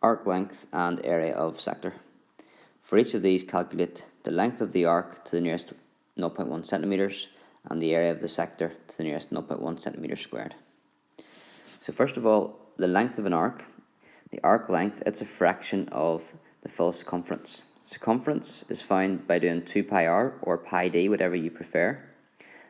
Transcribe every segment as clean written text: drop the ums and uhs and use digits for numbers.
arc length and area of sector. For each of these, calculate the length of the arc to the nearest 0.1 centimeters and the area of the sector to the nearest 0.1 centimeters squared. So first of all, the length of an arc. The arc length, it's a fraction of the full circumference. Circumference is found by doing 2 pi r or pi d, whatever you prefer.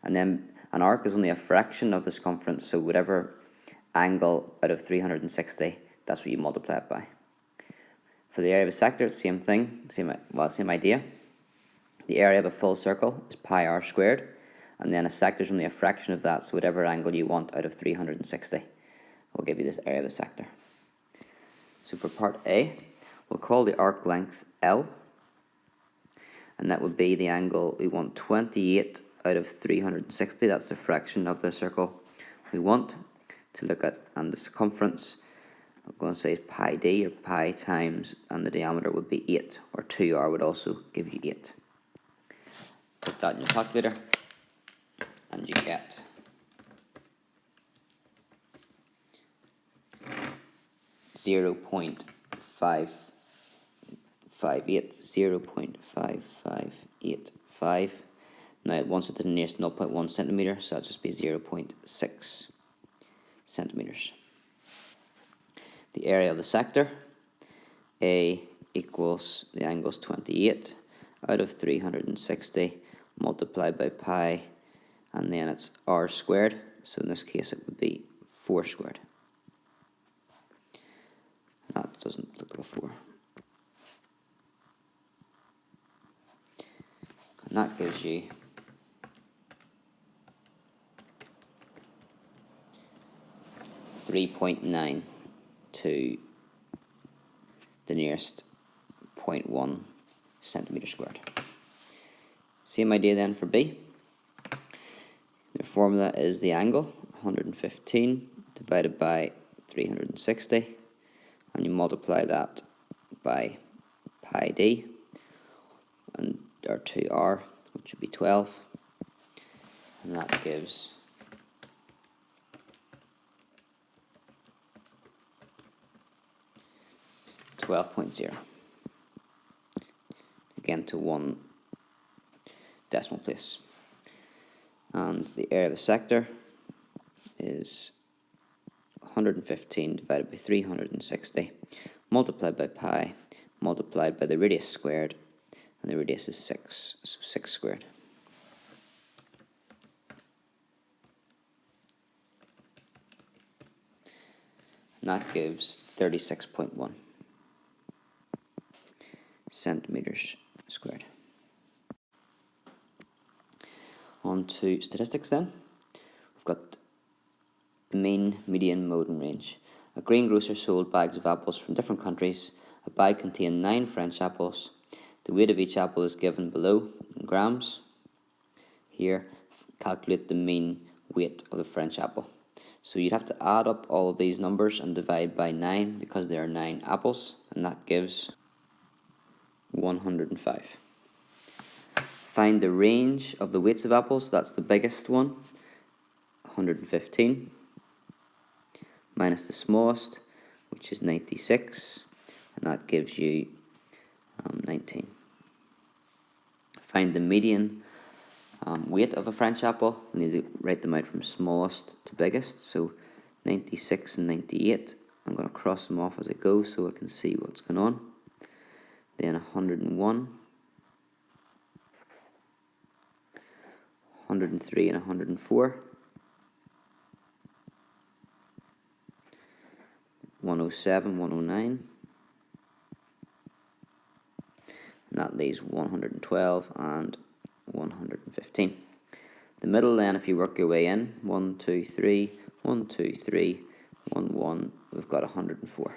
And then an arc is only a fraction of the circumference, so whatever angle out of 360, that's what you multiply it by. For the area of a sector, it's the same thing, same idea. The area of a full circle is pi r squared, and then a sector is only a fraction of that, so whatever angle you want out of 360 will give you this area of the sector. So for part A, we'll call the arc length L, and that would be the angle we want 28 out of 360, that's the fraction of the circle we want to look at, and the circumference, I'm going to say pi d or pi times, and the diameter would be 8, or 2r would also give you 8. Put that in your calculator, and you get 0.5585. Now it wants it to the nearest 0.1 centimeter, so that'll just be 0.6 centimeters. The area of the sector, A equals the angle is 28 out of 360 multiplied by pi, and then it's r squared, so in this case it would be 4 squared. That doesn't look like a 4. And that gives you 3.9 to the nearest 0.1 centimeter squared. Same idea then for B. The formula is the angle, 115 divided by 360, and you multiply that by pi d, and or 2r, which would be 12, and that gives 12.0, again to 1 decimal place. And the area of the sector is 115 divided by 360 multiplied by pi multiplied by the radius squared, and the radius is 6, so 6 squared. And that gives 36.1 centimeters squared. On to statistics then. We've got mean, median, mode and range. A greengrocer sold bags of apples from different countries. A bag contained 9 French apples. The weight of each apple is given below in grams. Here, calculate the mean weight of the French apple. So you'd have to add up all of these numbers and divide by 9 because there are 9 apples, and that gives 105. Find the range of the weights of apples. That's the biggest one, 115, minus the smallest, which is 96, and that gives you 19. Find the median weight of a French apple. You need to write them out from smallest to biggest, so 96 and 98. I'm going to cross them off as I go so I can see what's going on. Then 101, 103 and 104, 107, 109, and that leaves 112 and 115. The middle then, if you work your way in, 1, 2, 3, 1, 2, 3, 1, 1, we've got 104.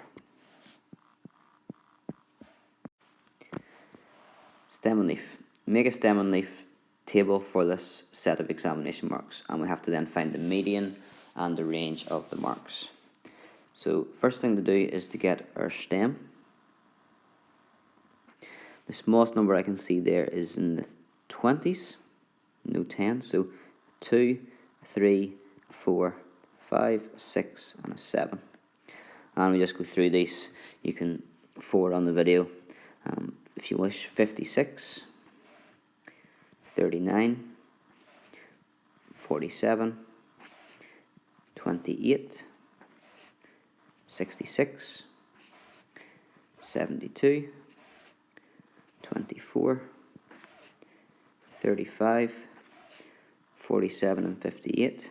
Stem and leaf. Make a stem and leaf table for this set of examination marks, and we have to then find the median and the range of the marks. So first thing to do is to get our stem. The smallest number I can see there is in the 20s, no 10, so 2, 3, 4, 5, 6 and a 7. And we just go through these. You can forward on the video if you wish. 56, 39, 47, 28, 66, 72, 24, 35, 47 and 58,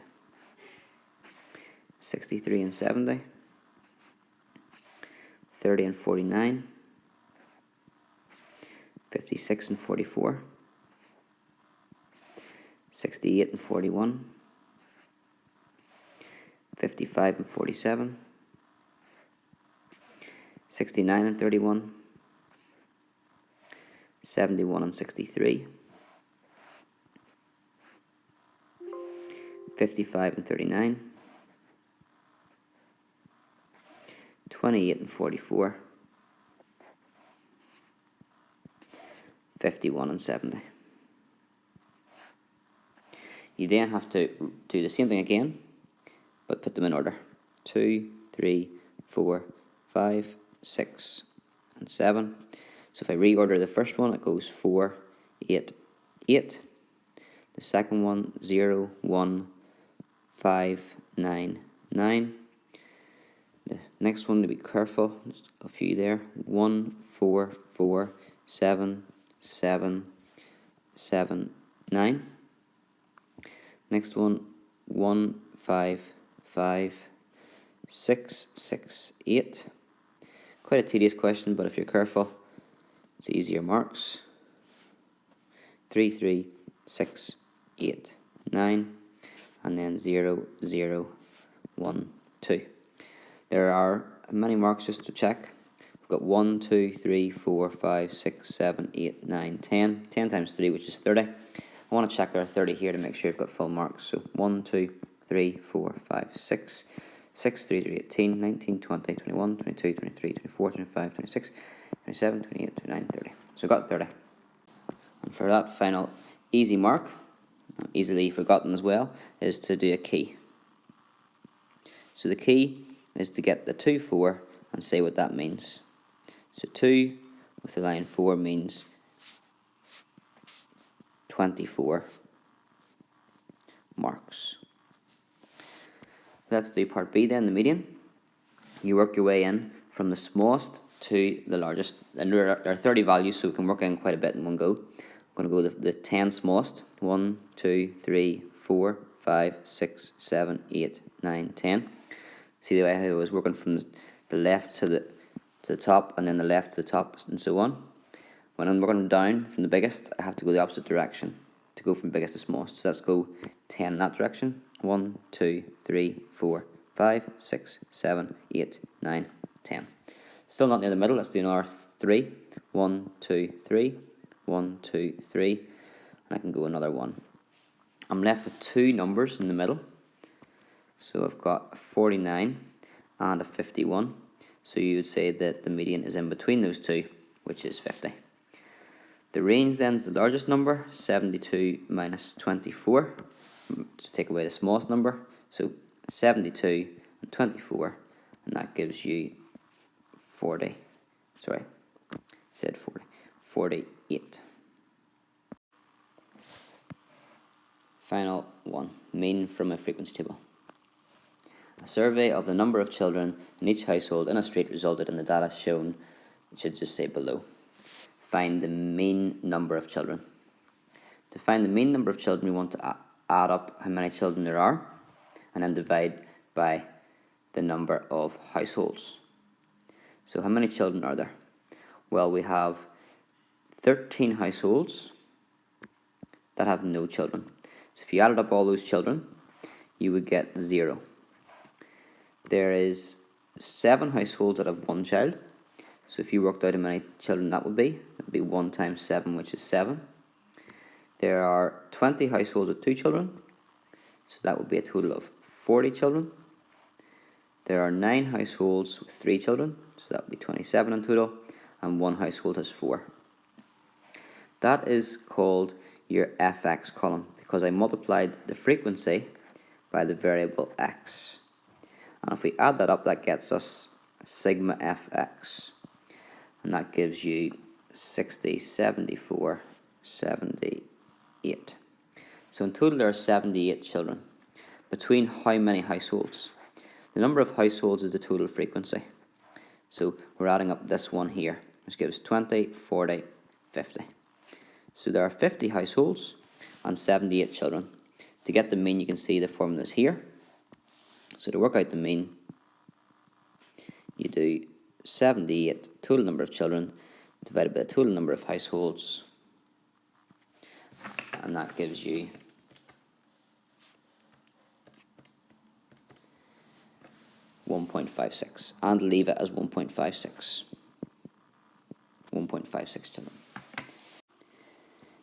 63 and 70, 30 and 49, 56 and 44, 68 and 41, 55 and 47, 69 and 31, 71 and 63, 55 and 39, 28 and 44, 51 and 70. You then have to do the same thing again, but put them in order. 2, 3, 4, 5, 6, and 7. So if I reorder the first one, it goes 4, 8, 8. The second one, 0, 1, 5, 9, 9. The next one, to be careful, just a few there. 1, 4, 4, 7, 7, 7, 9. Next one, 1, 5, 5, 6, 6, 8. Quite a tedious question, but if you're careful, it's easier marks. 3, 3, 6, 8, 9. And then 0, 0, 1, 2. There are many marks just to check. We've got 1, 2, 3, 4, 5, 6, 7, 8, 9, 10. 10 times 3, which is 30. I want to check our 30 here to make sure you've got full marks. So 1, 2, 3, 4, 5, 6. 6, 3, 3, 18, 19, 20, 21, 22, 23, 24, 25, 26, 27, 28, 29, 30. So we've got 30. And for that final easy mark, easily forgotten as well, is to do a key. So the key is to get the 2, 4 and say what that means. So 2 with the line 4 means 24 marks. Let's do part B then, the median. You work your way in from the smallest to the largest. And there are 30 values, so we can work in quite a bit in one go. I'm going to go the 10 smallest. 1, 2, 3, 4, 5, 6, 7, 8, 9, 10. See the way I was working from the left to the top, and then the left to the top, and so on. When I'm working down from the biggest, I have to go the opposite direction to go from biggest to smallest. So let's go 10 in that direction. 1, 2, 3, 4, 5, 6, 7, 8, 9, 10. Still not near the middle. Let's do another 3. 1, 2, 3. 1, 2, 3. And I can go another 1. I'm left with 2 numbers in the middle. So I've got a 49 and a 51. So you would say that the median is in between those two, which is 50. The range then is the largest number, 72 minus 24, to take away the smallest number. So 72 and 24, and that gives you 40. Sorry, said 40. 48. Final one, mean from a frequency table. A survey of the number of children in each household in a street resulted in the data shown. It should just say below. Find the mean number of children. To find the mean number of children, we want to add up how many children there are and then divide by the number of households. So how many children are there? Well, we have 13 households that have no children. So if you added up all those children, you would get 0. There is 7 households that have 1 child. So if you worked out how many children that would be 1 times 7, which is 7. There are 20 households with 2 children. So that would be a total of 40 children. There are 9 households with 3 children. So that would be 27 in total. And 1 household has 4. That is called your fx column, because I multiplied the frequency by the variable x. And if we add that up, that gets us sigma fx, and that gives you 60, 74, 78. So in total there are 78 children. Between how many households? The number of households is the total frequency. So we're adding up this one here, which gives 20, 40, 50. So there are 50 households and 78 children. To get the mean, you can see the formulas here. So to work out the mean, you do 78 total number of children divided by the total number of households, and that gives you 1.56, and leave it as 1.56. 1.56 children.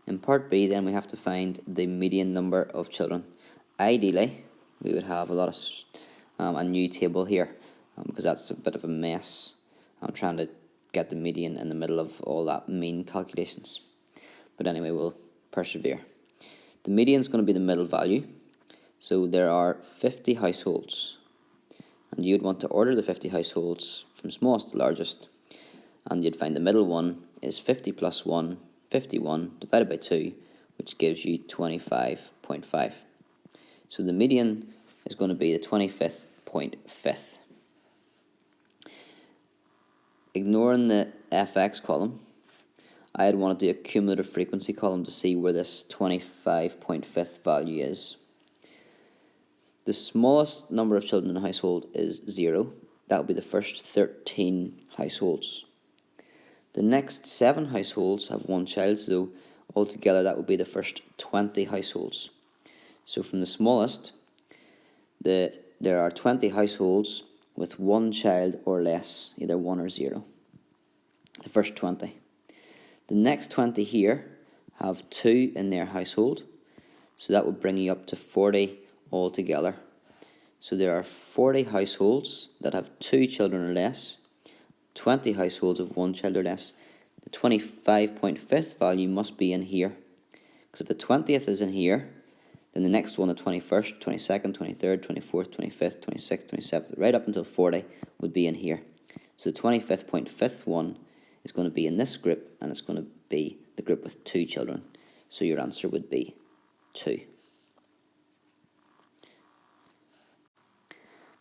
In part B, then, we have to find the median number of children. Ideally, we would have a new table here, because that's a bit of a mess. I'm trying to get the median in the middle of all that mean calculations. But anyway, we'll persevere. The median is going to be the middle value. So there are 50 households, and you'd want to order the 50 households from smallest to largest, and you'd find the middle one is 50 plus 1, 51, divided by 2, which gives you 25.5. So the median is going to be the 25th. Ignoring the fx column, I'd want to do a cumulative frequency column to see where this 25.5th value is. The smallest number of children in a household is 0. That will be the first 13 households. The next 7 households have 1 child, so altogether that would be the first 20 households. So from the smallest, there are 20 households with 1 child or less, either 1 or 0. The first 20. The next 20 here have 2 in their household, so that would bring you up to 40 altogether. So there are 40 households that have 2 children or less, 20 households of 1 child or less. The 25.5th value must be in here, because if the 20th is in here, then the next one, the 21st, 22nd, 23rd, 24th, 25th, 26th, 27th, right up until 40 would be in here. So the 25th one is going to be in this group, and it's going to be the group with 2 children. So your answer would be 2.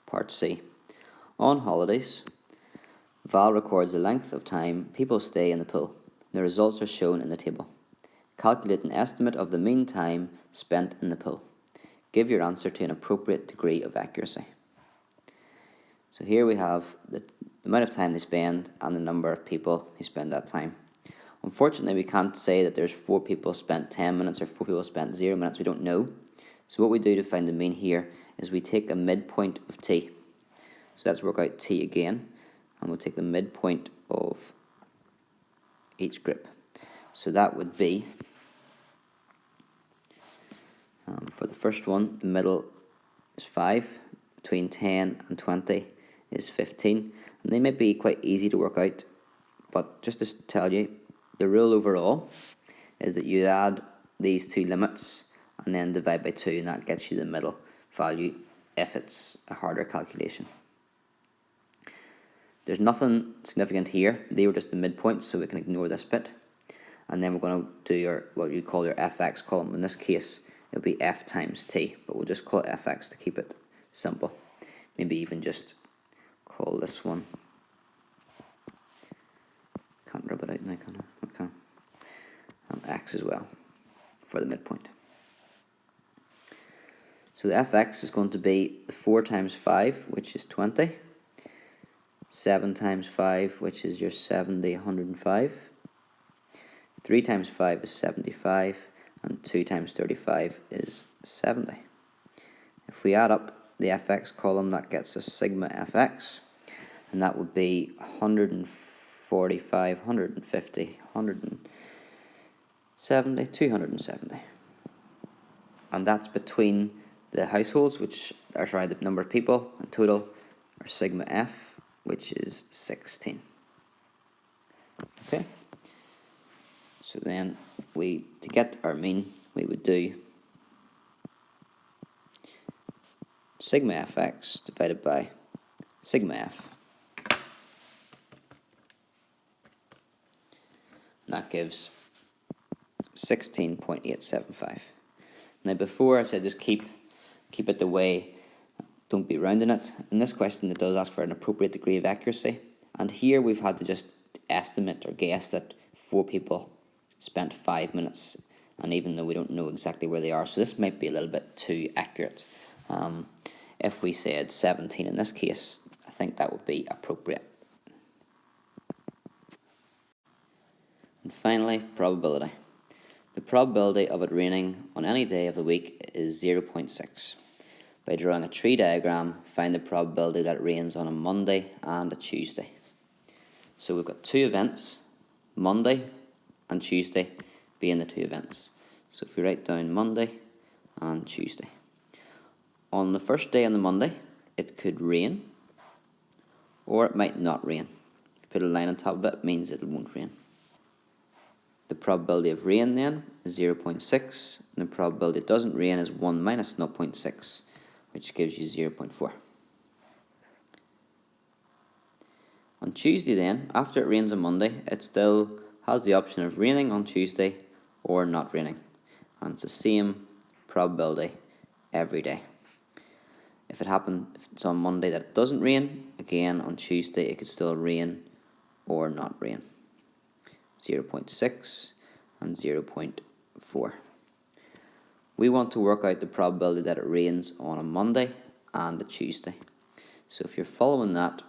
Part C. On holidays, Val records the length of time people stay in the pool. The results are shown in the table. Calculate an estimate of the mean time spent in the pool. Give your answer to an appropriate degree of accuracy. So here we have the amount of time they spend and the number of people who spend that time. Unfortunately, we can't say that there's 4 people spent 10 minutes or 4 people spent 0 minutes. We don't know. So what we do to find the mean here is we take a midpoint of t. So let's work out t again, and we'll take the midpoint of each group. So that would be, for the first one, the middle is 5, between 10 and 20 is 15, and they may be quite easy to work out, but just to tell you, the rule overall is that you add these 2 limits and then divide by 2, and that gets you the middle value if it's a harder calculation. There's nothing significant here. They were just the midpoints, so we can ignore this bit. And then we're going to do your what you call your fx column. In this case, it'll be f times t, but we'll just call it fx to keep it simple. Maybe even just call this one. Can't rub it out now, can I? Okay. And x as well for the midpoint. So the fx is going to be 4 times 5, which is 20. 7 times 5, which is your 70, 105. 3 times 5 is 75, and 2 times 35 is 70. If we add up the fx column, that gets us sigma fx, and that would be 145, 150, 170, 270. And that's between the households, which are, the number of people in total, are sigma f, which is 16. Okay? So then to get our mean, we would do sigma fx divided by sigma f. and that gives 16.875. Now before I said just keep it the way, don't be rounding it. In this question it does ask for an appropriate degree of accuracy, and here we've had to just estimate or guess that 4 people spent 5 minutes, and even though we don't know exactly where they are, so this might be a little bit too accurate. If we said 17 in this case, I think that would be appropriate. And finally, probability. The probability of it raining on any day of the week is 0.6. By drawing a tree diagram, find the probability that it rains on a Monday and a Tuesday. So we've got 2 events, Monday and Tuesday being the 2 events. So if we write down Monday and Tuesday. On the first day on the Monday, it could rain, or it might not rain. If you put a line on top of it, it means it won't rain. The probability of rain then is 0.6, and the probability it doesn't rain is 1 minus 0.6, which gives you 0.4. On Tuesday then, after it rains on Monday, it still has the option of raining on Tuesday or not raining. And it's the same probability every day. If it's on Monday that it doesn't rain, again on Tuesday it could still rain or not rain. 0.6 and 0.4. We want to work out the probability that it rains on a Monday and a Tuesday. So if you're following that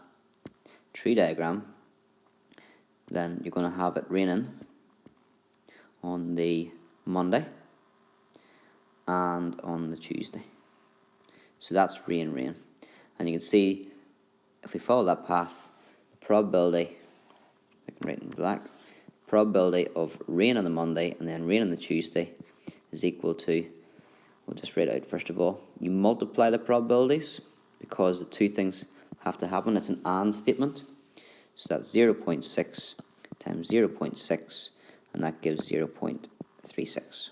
tree diagram, then you're going to have it raining on the Monday and on the Tuesday. So that's rain. And you can see, if we follow that path, the probability, I can write in black, probability of rain on the Monday and then rain on the Tuesday is equal to, we'll just write out first of all, you multiply the probabilities because the 2 things have to happen. It's an AND statement. So that's 0.6 times 0.6, and that gives 0.36.